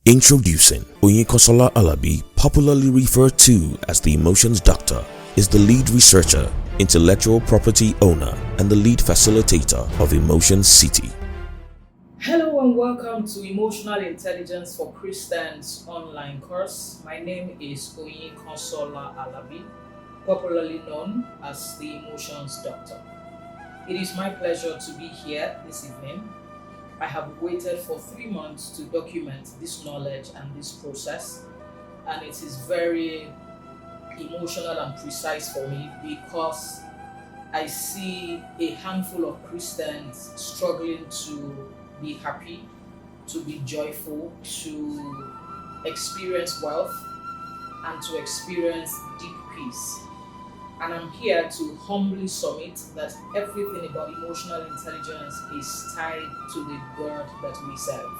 Introducing Oyinkansola Alabi, popularly referred to as the Emotions Doctor, is the lead researcher, intellectual property owner, and the lead facilitator of Emotions City. Hello and welcome to Emotional Intelligence for Christians online course. My name is Oyinkansola Alabi, popularly known as the Emotions Doctor. It is my pleasure to be here this evening. I have waited for 3 months to document this knowledge and this process, and it is very emotional and precise for me because I see a handful of Christians struggling to be happy, to be joyful, to experience wealth, and to experience deep peace. And I'm here to humbly submit that everything about emotional intelligence is tied to the God that we serve.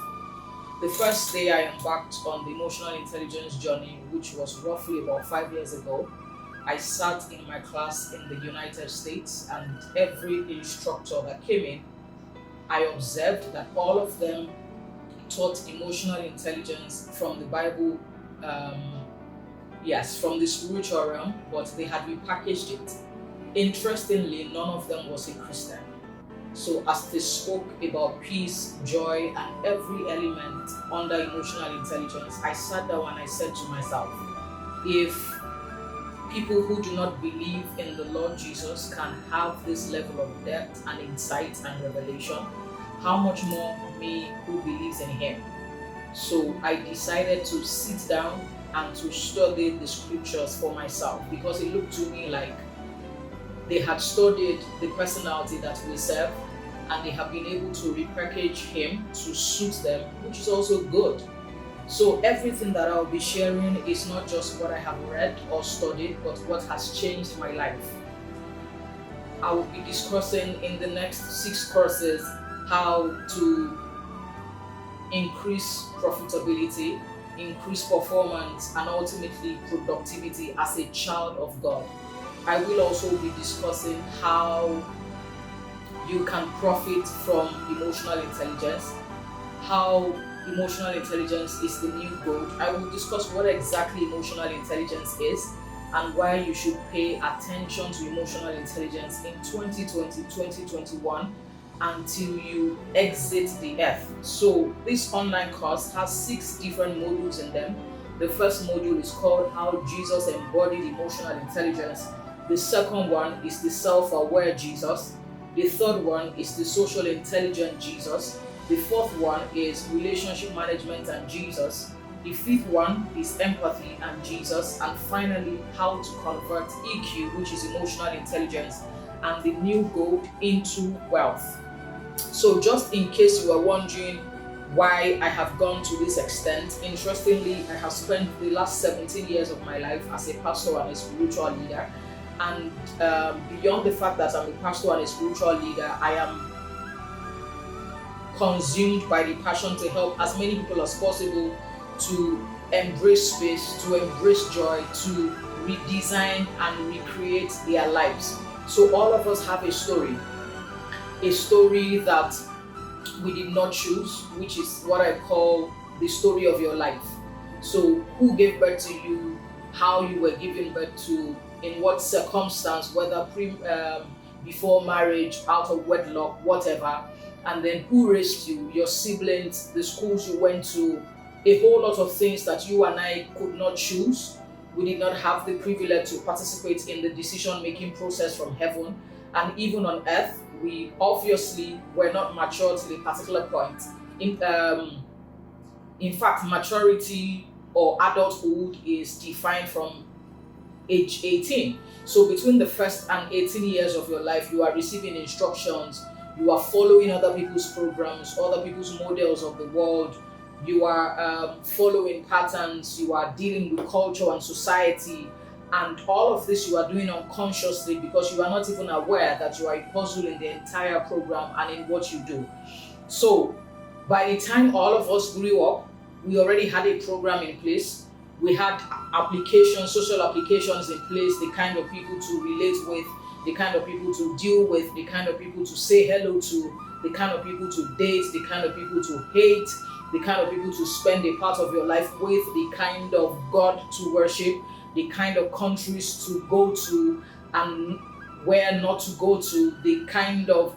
The first day I embarked on the emotional intelligence journey, which was roughly about 5 years ago, I sat in my class in the United States, and every instructor that came in, I observed that all of them taught emotional intelligence from the Bible, from the spiritual realm, but they had repackaged it. Interestingly, none of them was a Christian. So as they spoke about peace, joy, and every element under emotional intelligence, I sat down and I said to myself, if people who do not believe in the Lord Jesus can have this level of depth and insight and revelation, how much more me who believes in Him? So I decided to sit down and to study the scriptures for myself, because it looked to me like they had studied the personality that we serve and they have been able to repackage Him to suit them, which is also good. So everything that I'll be sharing is not just what I have read or studied, but what has changed my life. I will be discussing in the next 6 courses how to increase profitability, increase performance, and ultimately productivity as a child of God. I will also be discussing how you can profit from emotional intelligence, how emotional intelligence is the new gold. I will discuss what exactly emotional intelligence is and why you should pay attention to emotional intelligence in 2020, 2021 until you exit the earth. So this online course has 6 different modules in them. The first module is called How Jesus Embodied Emotional Intelligence. The second one is the Self-Aware Jesus. The third one is the Social Intelligent Jesus. The fourth one is Relationship Management and Jesus. The fifth one is Empathy and Jesus. And finally, How to Convert EQ, which is Emotional Intelligence, and the new gold into wealth. So just in case you are wondering why I have gone to this extent, interestingly, I have spent the last 17 years of my life as a pastor and a spiritual leader. And beyond the fact that I'm a pastor and a spiritual leader, I am consumed by the passion to help as many people as possible to embrace space, to embrace joy, to redesign and recreate their lives. So all of us have a story that we did not choose, which is what I call the story of your life. So who gave birth to you, how you were given birth to, in what circumstance, whether before marriage, out of wedlock, whatever, and then who raised you, your siblings, the schools you went to, a whole lot of things that you and I could not choose. We did not have the privilege to participate in the decision-making process from heaven, and even on earth, we obviously were not mature to a particular point. In fact, maturity or adulthood is defined from age 18. So between the first and 18 years of your life, you are receiving instructions, you are following other people's programs, other people's models of the world, you are following patterns, you are dealing with culture and society, and all of this you are doing unconsciously because you are not even aware that you are a puzzle in the entire program and in what you do. So by the time all of us grew up, we already had a program in place. We had applications, social applications in place, the kind of people to relate with, the kind of people to deal with, the kind of people to say hello to, the kind of people to date, the kind of people to hate, the kind of people to spend a part of your life with, the kind of God to worship, the kind of countries to go to and where not to go to, the kind of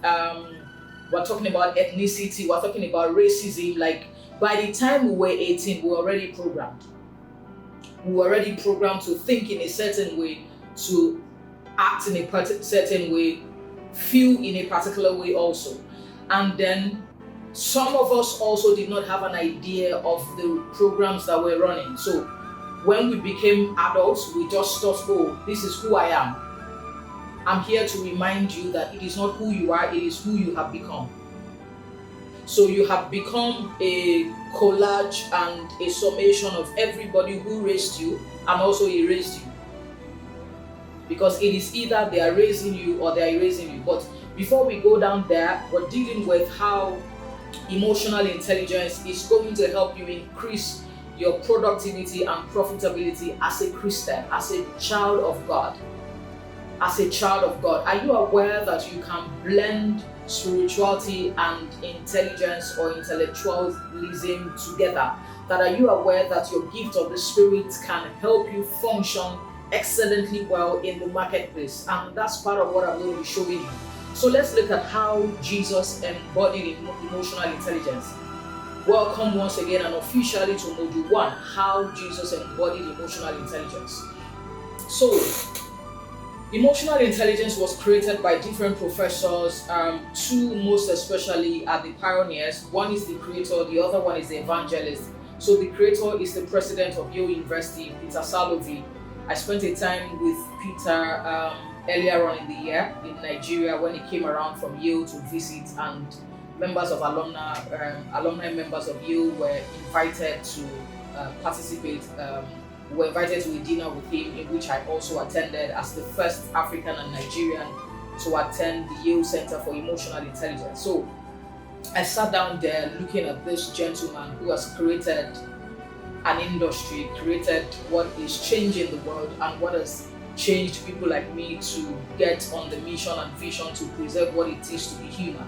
we're talking about ethnicity, we're talking about racism. Like, by the time we were 18, we were already programmed. We were already programmed to think in a certain way, to act in a certain way, feel in a particular way also. And then some of us also did not have an idea of the programs that we're running. So when we became adults, we just thought, oh, this is who I am. I'm here to remind you that it is not who you are, it is who you have become. So you have become a collage and a summation of everybody who raised you and also erased you. Because it is either they are raising you or they are erasing you. But before we go down there, we're dealing with how emotional intelligence is going to help you increase your productivity and profitability as a Christian, as a child of God. As a child of God, are you aware that you can blend spirituality and intelligence or intellectualism together? That are you aware that your gift of the Spirit can help you function excellently well in the marketplace? And that's part of what I'm going to be showing you. So let's look at how Jesus embodied emotional intelligence. Welcome once again and officially to Module 1, how Jesus embodied emotional intelligence. So, emotional intelligence was created by different professors. Two most especially are the pioneers. One is the creator, the other one is the evangelist. So the creator is the president of Yale University, Peter Salovey. I spent a time with Peter earlier on in the year in Nigeria when he came around from Yale to visit, and members of alumni members of Yale were invited to participate. We were invited to a dinner with him, in which I also attended as the first African and Nigerian to attend the Yale Center for Emotional Intelligence. So I sat down there looking at this gentleman who has created an industry, created what is changing the world and what has changed people like me to get on the mission and vision to preserve what it is to be human.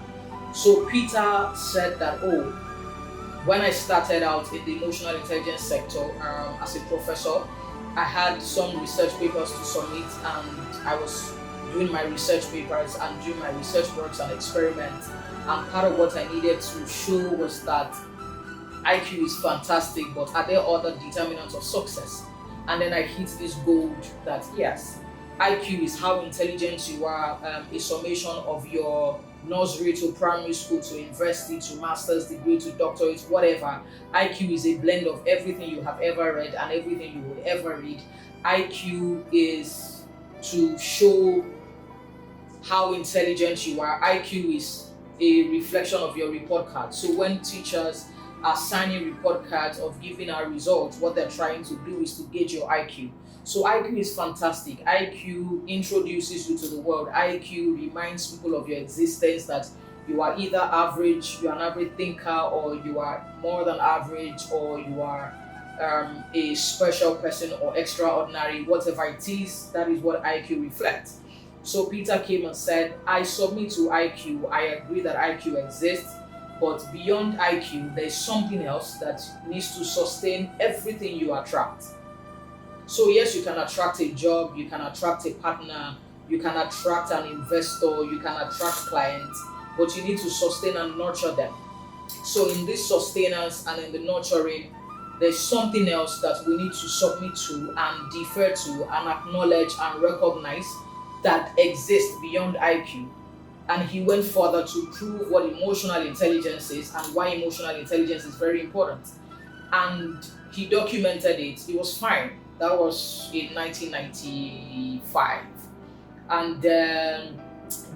So Peter said that, when I started out in the emotional intelligence sector as a professor, I had some research papers to submit, and I was doing my research papers and doing my research works and experiments. And part of what I needed to show was that IQ is fantastic, but are there other determinants of success? And then I hit this gold that yes, IQ is how intelligent you are, a summation of your nursery to primary school to university to master's degree to doctorate, whatever. IQ is a blend of everything you have ever read and everything you will ever read. IQ is to show how intelligent you are. IQ is a reflection of your report card. So when teachers are signing report cards of giving our results, what they're trying to do is to gauge your IQ. So IQ is fantastic. IQ introduces you to the world. IQ reminds people of your existence, that you are either average, you're an average thinker, or you are more than average, or you are a special person or extraordinary, whatever it is. That is what IQ reflects. So Peter came and said, I submit to IQ. I agree that IQ exists, but beyond IQ, there's something else that needs to sustain everything you attract. So yes, you can attract a job, you can attract a partner, you can attract an investor, you can attract clients, but you need to sustain and nurture them. So in this sustenance and in the nurturing, there's something else that we need to submit to and defer to and acknowledge and recognize that exists beyond IQ. And he went further to prove what emotional intelligence is and why emotional intelligence is very important. And he documented it. It was fine. That was in 1995. And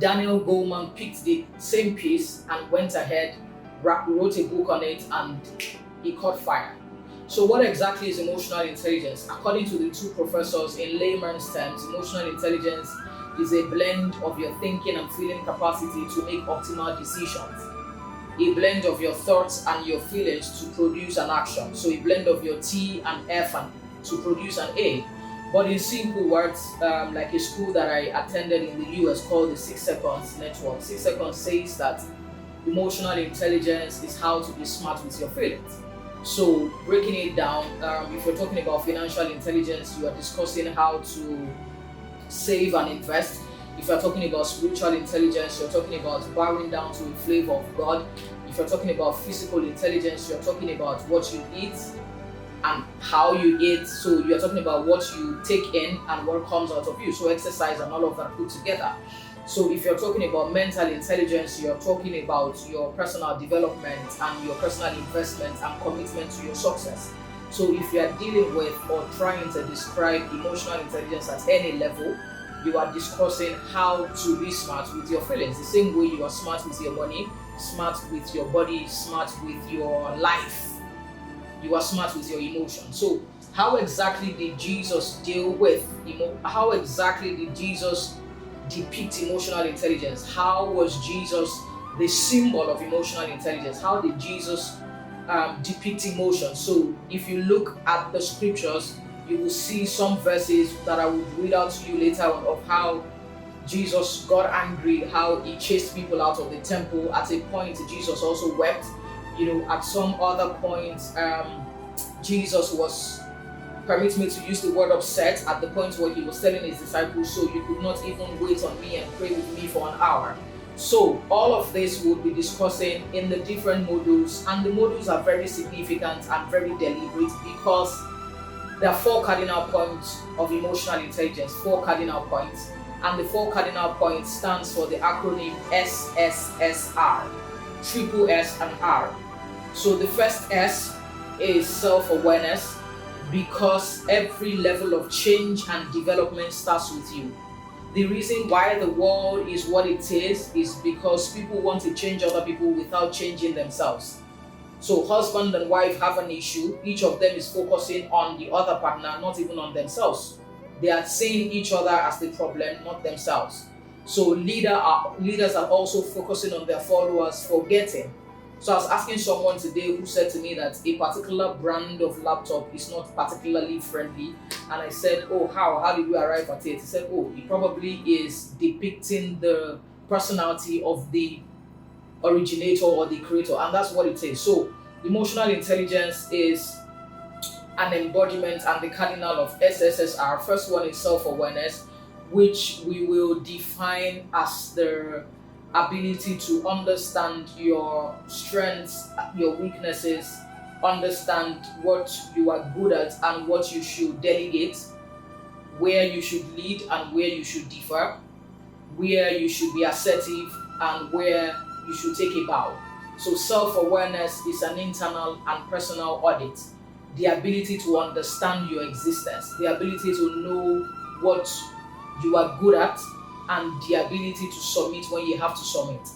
Daniel Goleman picked the same piece and went ahead, wrote a book on it, and it caught fire. So what exactly is emotional intelligence? According to the two professors, in layman's terms, emotional intelligence is a blend of your thinking and feeling capacity to make optimal decisions. A blend of your thoughts and your feelings to produce an action. So a blend of your T and F and to produce an A. But in simple words, like a school that I attended in the US called the 6 Seconds Network. 6 Seconds says that emotional intelligence is how to be smart with your feelings. So breaking it down, if you're talking about financial intelligence, you are discussing how to save and invest. If you're talking about spiritual intelligence, you're talking about bowing down to a flavor of God. If you're talking about physical intelligence, you're talking about what you eat and how you eat. So you're talking about what you take in and what comes out of you. So exercise and all of that put together. So if you're talking about mental intelligence, you're talking about your personal development and your personal investment and commitment to your success. So if you are dealing with or trying to describe emotional intelligence at any level, you are discussing how to be smart with your feelings. The same way you are smart with your money, smart with your body, smart with your life. You are smart with your emotions. So how exactly did Jesus deal with how exactly did Jesus depict emotional intelligence? How was Jesus the symbol of emotional intelligence? How did Jesus depict emotion? So if you look at the scriptures, you will see some verses that I will read out to you later on of how Jesus got angry, how he chased people out of the temple. At a point, Jesus also wept. At some other point, Jesus was, permit me to use the word upset, at the point where he was telling his disciples, so you could not even wait on me and pray with me for an hour. So all of this we'll be discussing in the different modules, and the modules are very significant and very deliberate because there are 4 cardinal points of emotional intelligence, 4 cardinal points, and the 4 cardinal points stands for the acronym SSSR, triple S and R. So the first S is self-awareness, because every level of change and development starts with you. The reason why the world is what it is because people want to change other people without changing themselves. So husband and wife have an issue, each of them is focusing on the other partner, not even on themselves. They are seeing each other as the problem, not themselves. So leaders are also focusing on their followers, forgetting. So I was asking someone today who said to me that a particular brand of laptop is not particularly friendly. And I said, oh, how did we arrive at it? He said, oh, it probably is depicting the personality of the originator or the creator. And that's what it is. So emotional intelligence is an embodiment and the cardinal of SSSR. First one is self-awareness, which we will define as the ability to understand your strengths, your weaknesses, understand what you are good at and what you should delegate, where you should lead and where you should defer, where you should be assertive and where you should take a bow. So self-awareness is an internal and personal audit. The ability to understand your existence, the ability to know what you are good at, and the ability to submit when you have to submit.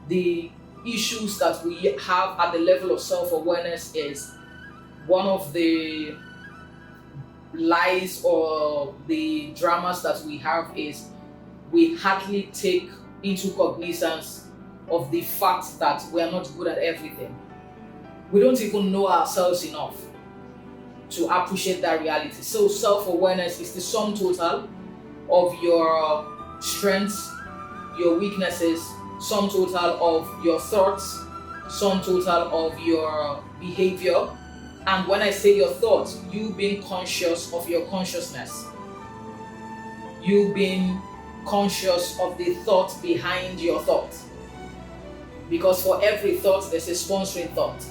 The issues that we have at the level of self-awareness is one of the lies or the dramas that we have is we hardly take into cognizance of the fact that we are not good at everything. We don't even know ourselves enough to appreciate that reality. So self-awareness is the sum total of your strengths, your weaknesses, sum total of your thoughts, sum total of your behavior. And when I say your thoughts, you being conscious of your consciousness, you being conscious of the thought behind your thought. Because for every thought, there's a sponsoring thought.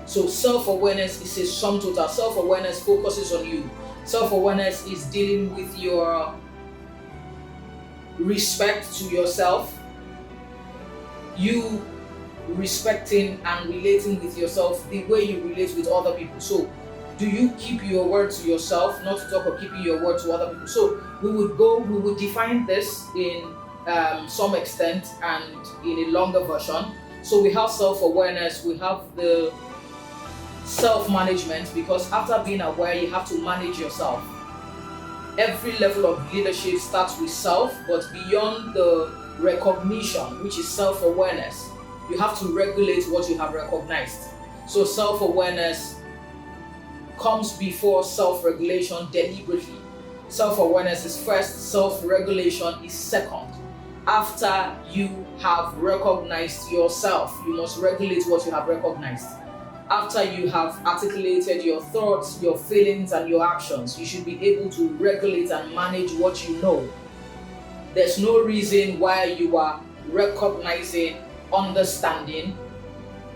So self-awareness is a sum total. Self-awareness focuses on you. Self-awareness is dealing with your respect to yourself, you respecting and relating with yourself the way you relate with other people. So do you keep your word to yourself, not to talk of keeping your word to other people? So we would define this in some extent and in a longer version. So we have self-awareness, we have the self-management, because after being aware, you have to manage yourself. Every level of leadership starts with self, but beyond the recognition, which is self-awareness, you have to regulate what you have recognized. So self-awareness comes before self-regulation deliberately. Self-awareness is first, self-regulation is second. After you have recognized yourself, you must regulate what you have recognized. After you have articulated your thoughts, your feelings, and your actions, you should be able to regulate and manage what you know. There's no reason why you are recognizing, understanding,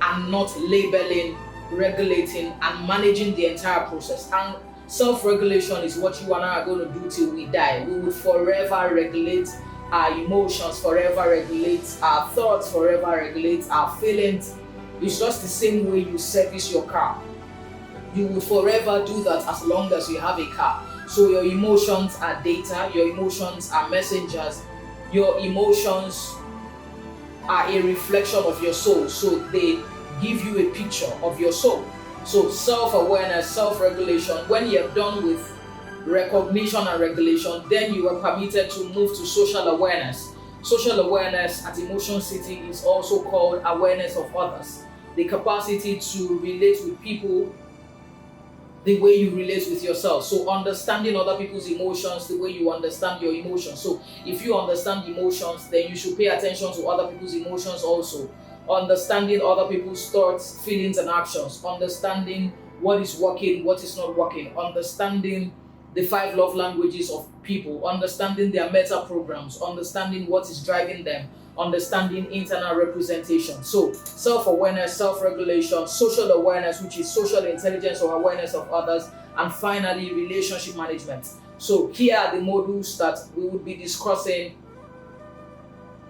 and not labeling, regulating, and managing the entire process. And self-regulation is what you and I are going to do till we die. We will forever regulate our emotions, forever regulate our thoughts, forever regulate our feelings. It's just the same way you service your car. You will forever do that as long as you have a car. So your emotions are data, your emotions are messengers, your emotions are a reflection of your soul. So they give you a picture of your soul. So self-awareness, self-regulation, when you're done with recognition and regulation, then you are permitted to move to social awareness. Social awareness at Emotion City is also called awareness of others. The capacity to relate with people the way you relate with yourself. So understanding other people's emotions the way you understand your emotions. So if you understand emotions, then you should pay attention to other people's emotions also. Understanding other people's thoughts, feelings, and actions. Understanding what is working, what is not working. Understanding the 5 love languages of people. Understanding their meta programs. Understanding what is driving them. Understanding internal representation. So self-awareness, self-regulation, social awareness, which is social intelligence or awareness of others, and finally relationship management. So here are the modules that we will be discussing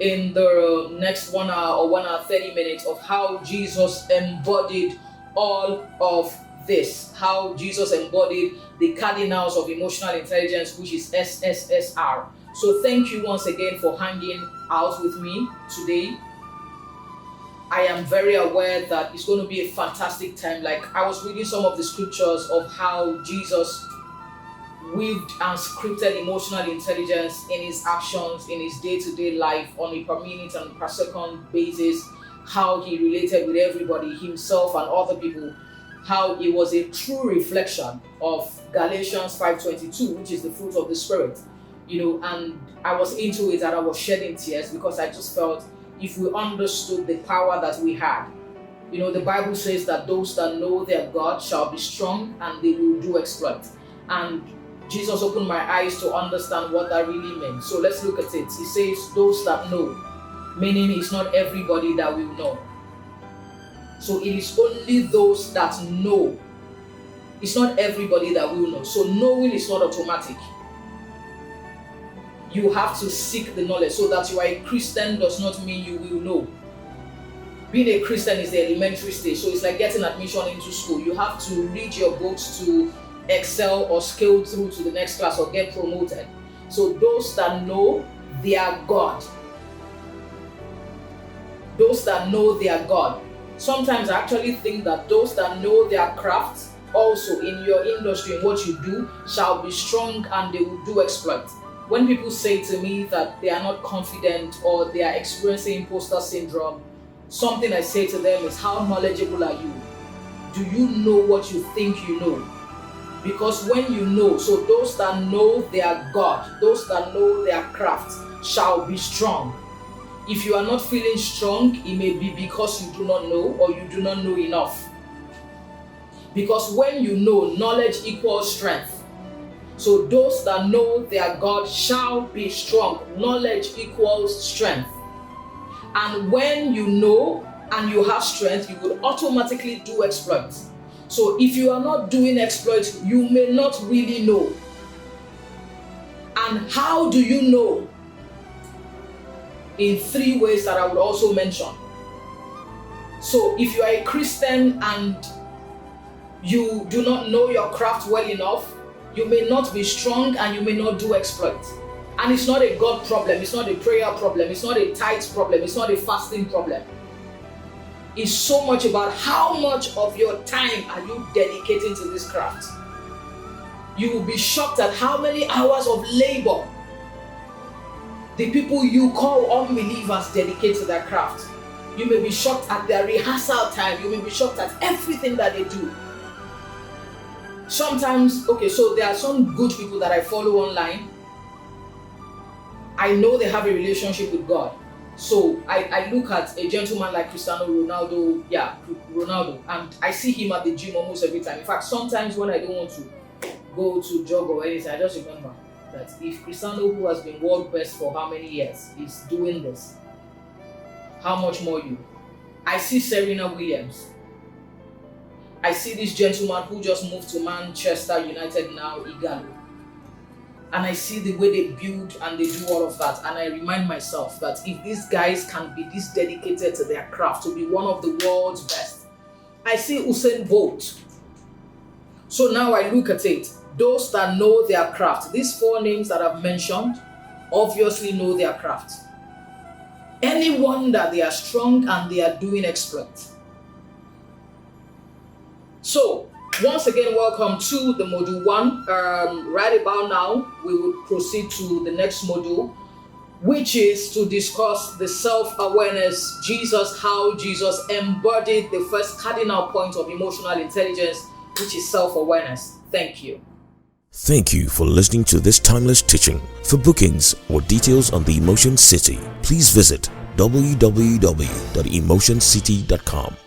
in the next 1 hour or 1 hour 30 minutes of how Jesus embodied all of this, how Jesus embodied the cardinals of emotional intelligence, which is SSSR. So thank you once again for hanging out with me today. I am very aware that it's going to be a fantastic time. Like, I was reading some of the scriptures of how Jesus weaved and scripted emotional intelligence in his actions, in his day-to-day life on a per minute and per second basis, how he related with everybody, himself and other people, how it was a true reflection of Galatians 5:22, which is the fruit of the Spirit. And I was into it and I was shedding tears because I just felt if we understood the power that we had. The Bible says that those that know their God shall be strong and they will do exploit. And Jesus opened my eyes to understand what that really meant. So let's look at it. He says those that know, meaning it's not everybody that will know. So it is only those that know. It's not everybody that will know. So knowing is not automatic. You have to seek the knowledge. So that you are a Christian does not mean you will know. Being a Christian is the elementary stage. So it's like getting admission into school. You have to read your books to excel or scale through to the next class or get promoted. So those that know their God. Those that know their God. Sometimes I actually think that those that know their craft also in your industry and what you do shall be strong and they will do exploit. When people say to me that they are not confident or they are experiencing imposter syndrome, something I say to them is, how knowledgeable are you? Do you know what you think you know? Because when you know, so those that know their God, those that know their craft shall be strong. If you are not feeling strong, it may be because you do not know or you do not know enough. Because when you know, knowledge equals strength. So those that know their God shall be strong. Knowledge equals strength. And when you know and you have strength, you will automatically do exploits. So if you are not doing exploits, you may not really know. And how do you know? In 3 ways that I would also mention. So if you are a Christian and you do not know your craft well enough, you may not be strong and you may not do exploits. And it's not a God problem, it's not a prayer problem, it's not a tithe problem, it's not a fasting problem. It's so much about how much of your time are you dedicating to this craft. You will be shocked at how many hours of labor the people you call unbelievers dedicate to their craft. You may be shocked at their rehearsal time. You may be shocked at everything that they do. Sometimes, so there are some good people that I follow online. I know they have a relationship with God. So I look at a gentleman like Cristiano Ronaldo, Ronaldo, and I see him at the gym almost every time. In fact, sometimes when I don't want to go to jog or anything, I just remember that if Cristiano, who has been world best for how many years, is doing this, how much more you? I see Serena Williams. I see this gentleman who just moved to Manchester United now, Ighalo. And I see the way they build and they do all of that. And I remind myself that if these guys can be this dedicated to their craft, to be one of the world's best. I see Usain Bolt. So now I look at it. Those that know their craft, these 4 names that I've mentioned, obviously know their craft. Anyone that they are strong and they are doing exploits. So, once again, welcome to the module 1. Right about now, we will proceed to the next module, which is to discuss the self-awareness, how Jesus embodied the first cardinal point of emotional intelligence, which is self-awareness. Thank you. Thank you for listening to this timeless teaching. For bookings or details on the Emotion City, please visit www.emotioncity.com.